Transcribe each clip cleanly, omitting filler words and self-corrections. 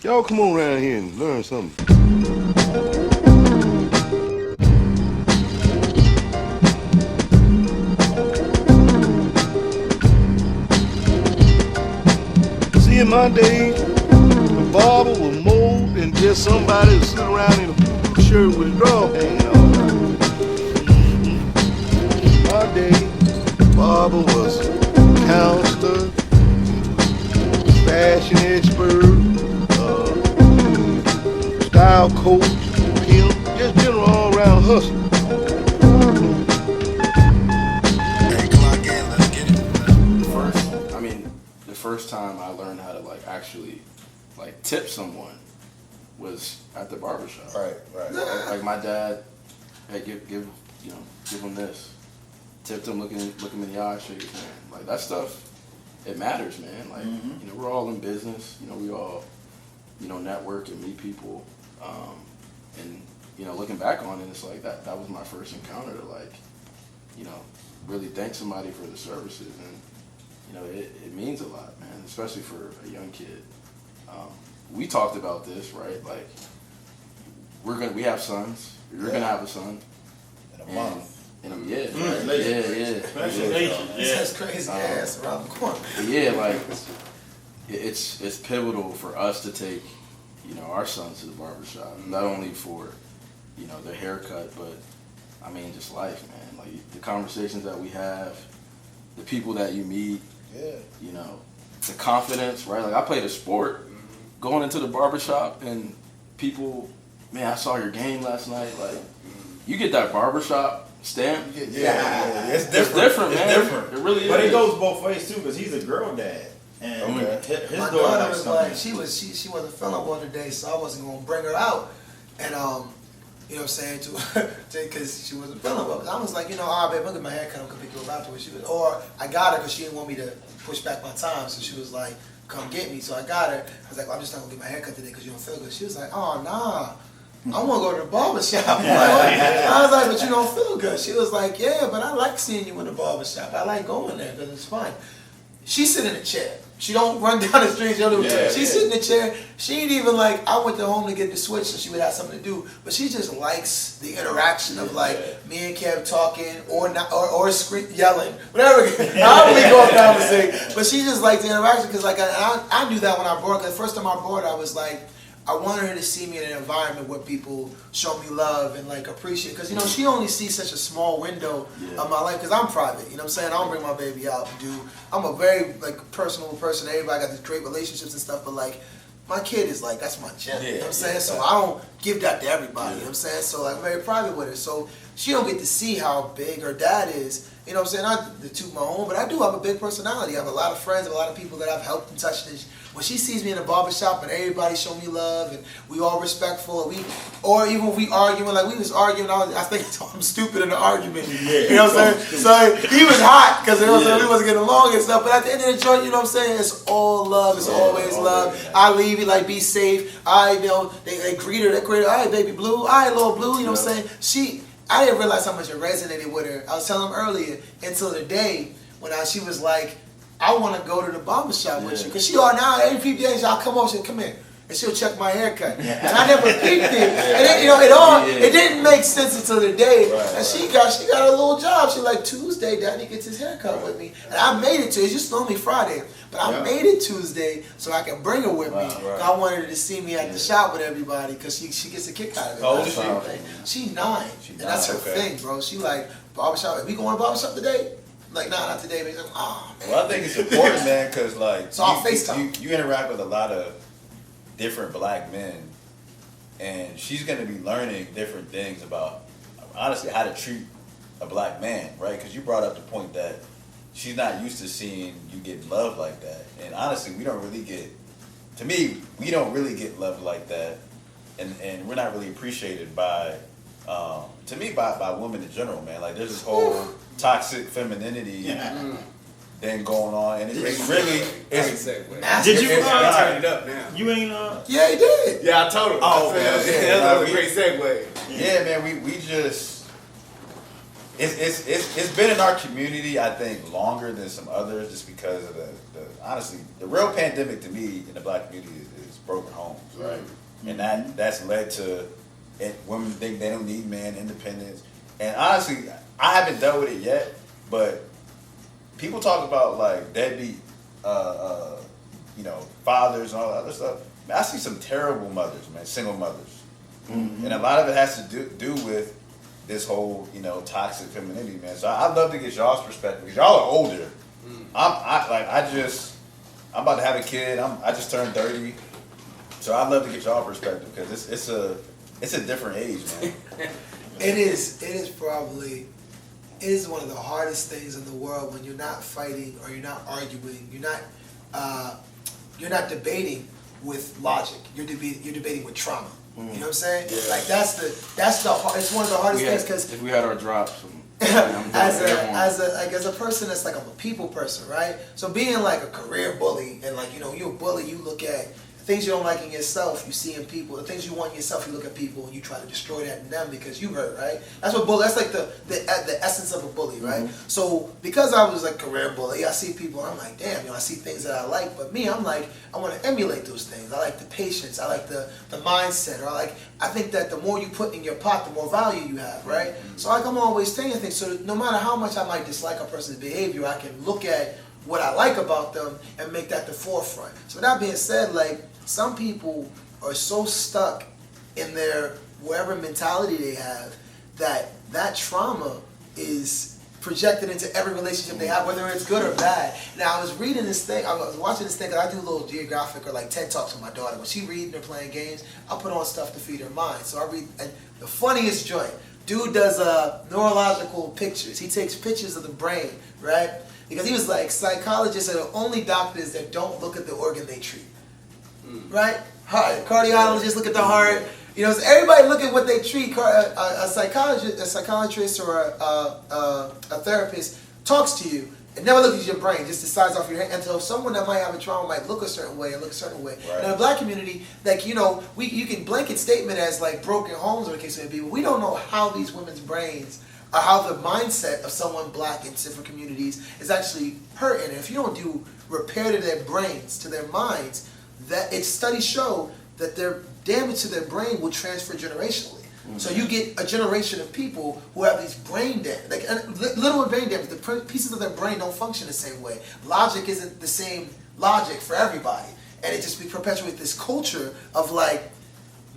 Y'all come on around here and learn something. See, in my days, the barber was more than just somebody who sit around in a blue shirt with a drawers hanging on. In my day, barber was counselor, fashion expert, style coach, pimp, just general all-around hustler. The first time I learned how to like actually like tip someone was at the barbershop. Right. Like my dad, hey, give him this. Tipped him, look him in the eye, shake his hand. Like that stuff, it matters, man. Like we're all in business. We all network and meet people. And looking back on it, it's like that was my first encounter to like really thank somebody for the services, and it means a lot, man, especially for a young kid. We talked about this, right? Like we have sons. You're gonna have a son in a month. Yeah. That's crazy. It's around the corner. Yeah, like it's pivotal for us to take our sons to the barbershop, not only for their haircut, but I mean just life, man. Like the conversations that we have, the people that you meet. Yeah. The confidence, right? Like I played a sport, going into the barbershop and people, man, I saw your game last night. Like you get that barbershop stamp. Yeah. It's different, man. It's different. It really is. But it goes both ways too, because he's a girl dad. And his My daughter was like, she wasn't feeling well today, so I wasn't gonna bring her out. And you know what I'm saying, because she wasn't feeling well. I was like, babe, I'll get my hair cut, I'm gonna pick you up afterwards. Or I got her because she didn't want me to push back my time, so she was like, come get me. So I got her. I was like, well, I'm just not gonna get my hair cut today because you don't feel good. She was like, oh, nah. I want to go to the barbershop. I was like, but you don't feel good. She was like, yeah, but I like seeing you in the barbershop. I like going there because it's fun. She sit in a chair. She don't run down the street. She sit in the chair. She ain't even like, I went to home to get the switch so she would have something to do. But she just likes the interaction of like me and Kev talking or not, or scream, yelling, whatever. However we go conversation. But she just likes the interaction because like I knew that when I brought her. The first time I brought her, I was like, I wanted her to see me in an environment where people show me love and like appreciate, because she only sees such a small window of my life because I'm private. You know what I'm saying? I don't bring my baby out and do. I'm a very like personal person. Everybody got these great relationships and stuff, but like my kid is like, that's my gem. You know what I'm saying? So I don't give that to everybody. You know what I'm saying? So like I'm very private with her. So she don't get to see how big her dad is. You know what I'm saying? Not to toot my own, but I do have a big personality. I have a lot of friends, a lot of people that I've helped and touched. And when she sees me in a barbershop and everybody show me love and we all respectful, or even if we arguing, like we was arguing, I think I told him stupid in the argument. You know what I'm saying? So he was hot because we wasn't getting along and stuff. But at the end of the joint, you know what I'm saying? It's all love. It's always love. I leave you like be safe. They greet her. They greet her. All right, baby blue. All right, little blue. You know what I'm saying? I didn't realize how much it resonated with her. I was telling him earlier until the day when she was like, I want to go to the barbershop with you. Because she all now, every few days, I'll come over, she'll come in. And she'll check my haircut. And I never peeped it. And then, it didn't make sense until the day. And she got a little job. She like, Tuesday, Daddy gets his haircut with me. And I made it to, it's just normally Friday. But I made it Tuesday so I can bring her with me. I wanted her to see me at the shop with everybody because she gets a kick out of it. How old is she? She's 9. And that's her thing, bro. She like, barbershop, if we going to barbershop today? Like, nah, not today. But like, oh, man. Well, I think it's important, man, because like so I'll FaceTime. You interact with a lot of different black men, and she's going to be learning different things about, honestly, how to treat a black man, right? Because you brought up the point that she's not used to seeing you get love like that. And honestly, we don't really get love like that. And we're not really appreciated by women in general, man. Like, there's this whole toxic femininity thing going on, and it's really Did you turn it up now? You ain't Yeah, he did. Yeah, I told him. Oh, that's a great segue. Yeah, man, we just it's been in our community, I think, longer than some others, just because of the honestly, the real pandemic to me in the black community is broken homes, right? And that's led to women think they don't need man, independence. And honestly, I haven't dealt with it yet, but people talk about like deadbeat, fathers and all that other stuff. Man, I see some terrible mothers, man, single mothers, and a lot of it has to do with this whole, toxic femininity, man. So I'd love to get y'all's perspective because y'all are older. I'm about to have a kid. I just turned 30, so I'd love to get y'all perspective because it's a different age, man. It is probably. It is one of the hardest things in the world when you're not fighting or you're not arguing. You're not debating with logic. You're debating with trauma. You know what I'm saying? Yeah. Like that's it's one of the hardest things because if we had our drops. as a person that's like I'm a people person, right? So being like a career bully and like you're a bully, you look at the things you don't like in yourself, you see in people. The things you want in yourself, you look at people and you try to destroy that in them because you hurt, right? That's what bully. That's like the essence of a bully, right? So because I was like career bully, I see people and I'm like, damn, I see things that I like, but me, I'm like, I want to emulate those things. I like the patience, I like the mindset, or I think that the more you put in your pot, the more value you have, right? So like I'm always saying things. So no matter how much I might dislike a person's behavior, I can look at what I like about them and make that the forefront. So with that being said, like some people are so stuck in their whatever mentality they have that trauma is projected into every relationship they have, whether it's good or bad. Now I was reading this thing, I was watching this thing, 'cause I do little geographic or like TED Talks with my daughter. When she reading or playing games, I put on stuff to feed her mind. So I read, and the funniest joint, dude does neurological pictures. He takes pictures of the brain, right? Because he was like, psychologists are the only doctors that don't look at the organ they treat. Right? Heart. Cardiologists look at the heart. So everybody look at what they treat. A psychiatrist or a therapist talks to you and never looks at your brain, just decides off your head. And so someone that might have a trauma might look a certain way and look a certain way. Right. And in the black community, like, you can blanket statement as like broken homes or the case may be, but we don't know how these women's brains or how the mindset of someone black in different communities is actually hurting. And if you don't do repair to their brains, to their minds, that studies show that their damage to their brain will transfer generationally. So you get a generation of people who have these brain damage, like literal brain damage. The pieces of their brain don't function the same way. Logic isn't the same logic for everybody, and it just perpetuates this culture of like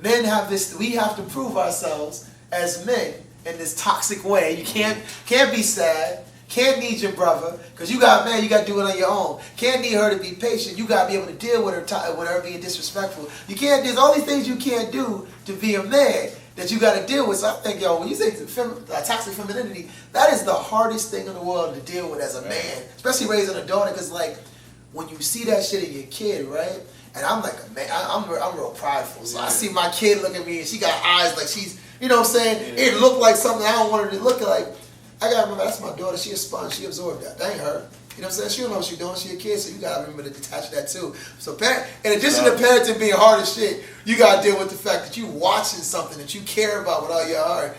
men have this. We have to prove ourselves as men in this toxic way. You can't be sad. Can't need your brother, because you got to do it on your own. Can't need her to be patient. You got to be able to deal with her being disrespectful. There's all these things you can't do to be a man that you got to deal with. So I think, when you say toxic femininity, that is the hardest thing in the world to deal with as a man, especially raising a daughter, because like, when you see that shit in your kid, right? And I'm like a man, I'm real prideful. So I see my kid look at me and she got eyes like she's, what I'm saying? It looked like something I don't want her to look like. I gotta remember, that's my daughter. She a sponge. She absorbed that. That ain't her. You know what I'm saying? She don't know what she's doing. She a kid, so you gotta remember to detach that too. So, in addition to parenting being hard as shit, you gotta deal with the fact that you watching something that you care about with all your heart.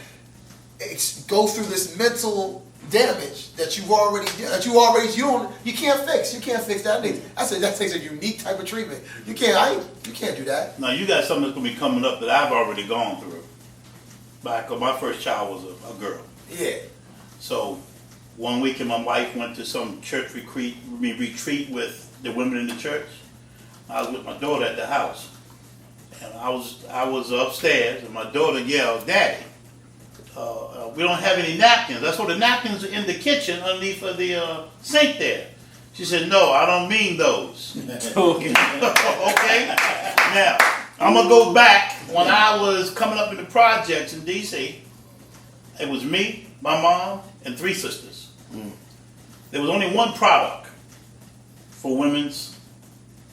Go through this mental damage that you can't fix. You can't fix that. I said that takes a unique type of treatment. You can't do that. Now you got something that's gonna be coming up that I've already gone through. My first child was a girl. Yeah. So one weekend my wife went to some church retreat with the women in the church. I was with my daughter at the house. And I was upstairs and my daughter yelled, "Daddy, we don't have any napkins." I saw the napkins in the kitchen underneath of the sink there. She said, "No, I don't mean those." Okay? Now, I'm going to go back when I was coming up in the projects in D.C. It was me, my mom, and 3 sisters. There was only one product for women's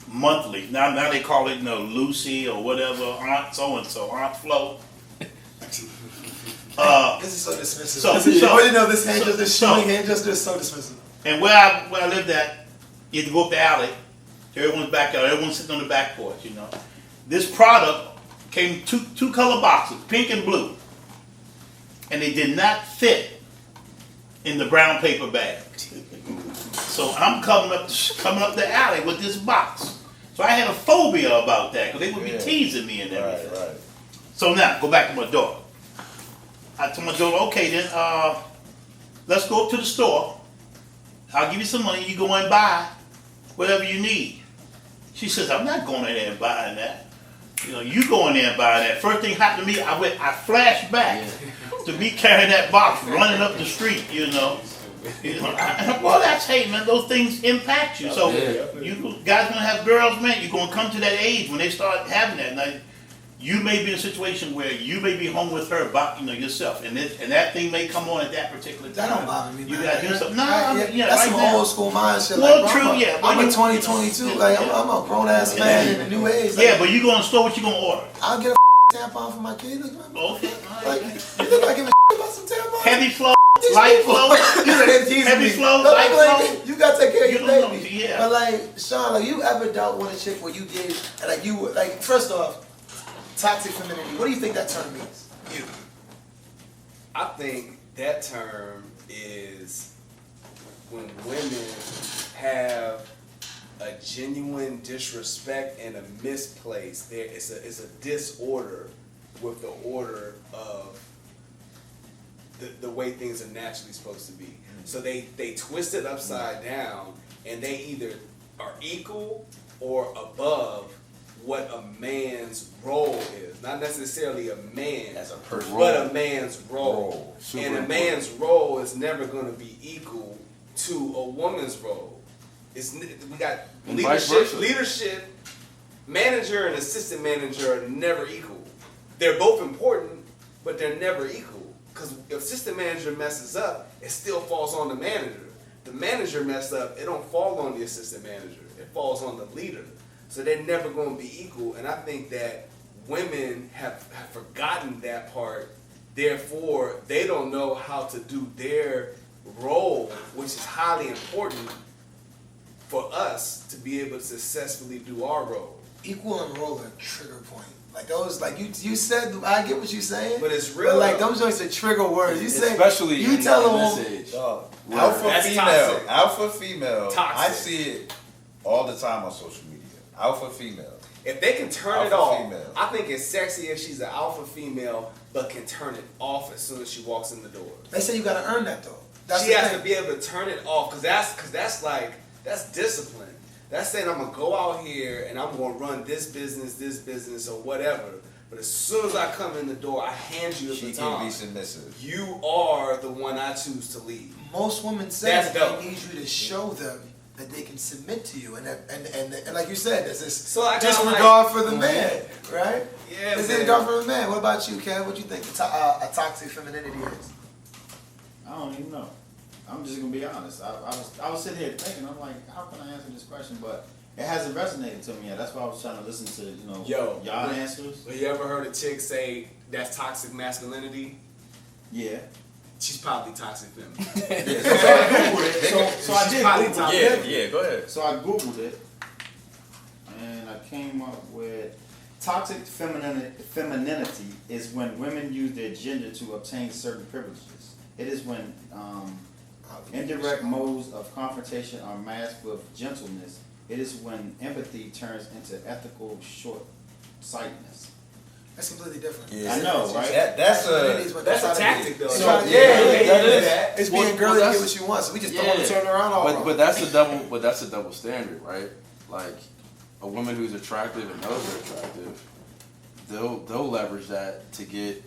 monthly. Now they call it, Lucy or whatever, Aunt so-and-so, Aunt Flo. This is so dismissive. This hand just is so dismissive. And where I lived at, you had to go up the alley. Everyone's back out. Everyone's sitting on the back porch, This product came two color boxes, pink and blue. And they did not fit in the brown paper bag. So I'm coming up the alley with this box. So I had a phobia about that because they would be Yeah. teasing me and everything. Right. So now, go back to my daughter. I told my daughter, okay then, let's go up to the store. I'll give you some money, you go and buy whatever you need. She says, I'm not going in there and buying that. You know, you go in there and buy that. First thing happened to me, I flashed back to me carrying that box running up the street, you know. Well, that's, hey man, those things impact you. So you guys gonna have girls, man, you're gonna come to that age when they start having that. Now, you may be in a situation where you may be home with her, about, you know, yourself, and that thing may come on at that particular time. That don't bother me, You man. gotta do something. No, That's right some now. old school mindset. Well, like, true, bro, yeah. I'm But a you- 2022. Like, I'm a grown ass man in the new age. Like, Yeah, but you go in the store, what you gonna order? I'll get a tampon for my kid. Like, Okay. like, you think I give a about some tampons? Heavy flow, These light people- flow. They tease Heavy me. flow, No, light like, flow. You gotta take care of You your don't baby. know, yeah. But like, Sean, like, you ever dealt with a chick where you did, and like, you were, like, first off, toxic femininity. What do you think that term means? You. I think that term is when women have a genuine disrespect and a misplaced. It's a disorder with the order of the way things are naturally supposed to be. So they twist it upside down, and they either are equal or above what a man's role is. Not necessarily a man As a person. but a man's role. Super And a important. man's role is never going to be equal to a woman's role. We got And vice versa. leadership, manager and assistant manager are never equal. They're both important, but they're never equal. Because if assistant manager messes up, it still falls on the manager. The manager messed up, it don't fall on the assistant manager. It falls on the leader. So they're never going to be equal. And I think that women have forgotten that part. Therefore, they don't know how to do their role, which is highly important for us to be able to successfully do our role. Equal and role are trigger point. Like those, like you said, I get what you're saying. But it's real. But like those joints are trigger words. You say, Especially you in, tell a in woman, this age. Dog. Right. Alpha That's female. toxic. Alpha female. Toxic. I see it all the time on social media. Alpha female. If they can turn it Alpha off, female. I think it's sexy if she's an alpha female, but can turn it off as soon as she walks in the door. they say you gotta earn that though. That's She the has thing. to be able to turn it off, because that's discipline. That's saying I'm gonna go out here and I'm gonna run this business, or whatever. But as soon as I come in the door, I hand you the She can baton. be submissive. You are the one I choose to lead. Most women say That's that dope. they need you to show them that they can submit to you, and like you said, there's this So I kinda disregard for the man, right? Yeah, There's man. disregard for the man. What about you, Kev? What do you think a toxic femininity is? I don't even know. I'm just gonna be honest. I was sitting here thinking, I'm like, how can I answer this question? But it hasn't resonated to me yet. That's why I was trying to listen to, Yo, y'all answers. Have you ever heard a chick say that's toxic masculinity? Yeah. She's probably toxic feminine. So I She's did probably Google toxic. it. Yeah, go ahead. So I Googled it, and I came up with toxic femininity is when women use their gender to obtain certain privileges. It is when indirect modes of confrontation are masked with gentleness. It is when empathy turns into ethical short-sightedness. That's completely different. Yeah. I know, right? That's Femininity a is what That's they're a trying to tactic, be. though. It's So, trying to- yeah, that is. It's Well, being well, girly to get that's- what you want, so we just Yeah. don't turn around all wrong. But that's a double standard, right? Like a woman who's attractive and knows they're attractive, they'll leverage that to get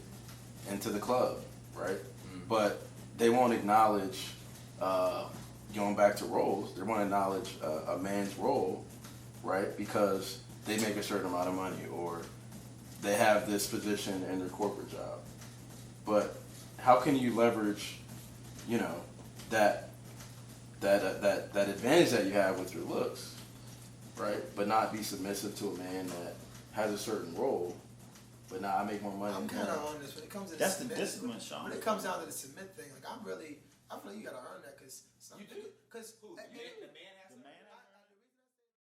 into the club, right? But they won't acknowledge, going back to roles, they won't acknowledge a man's role, right? Because they make a certain amount of money or they have this position in their corporate job. But how can you leverage, that advantage that you have with your looks, right? But not be submissive to a man that has a certain role. But now I make more money. I'm kind of on this when it comes to That's the submit. discipline, Sean. When it comes down to the submit thing, like I feel like you gotta earn that because You do? because The man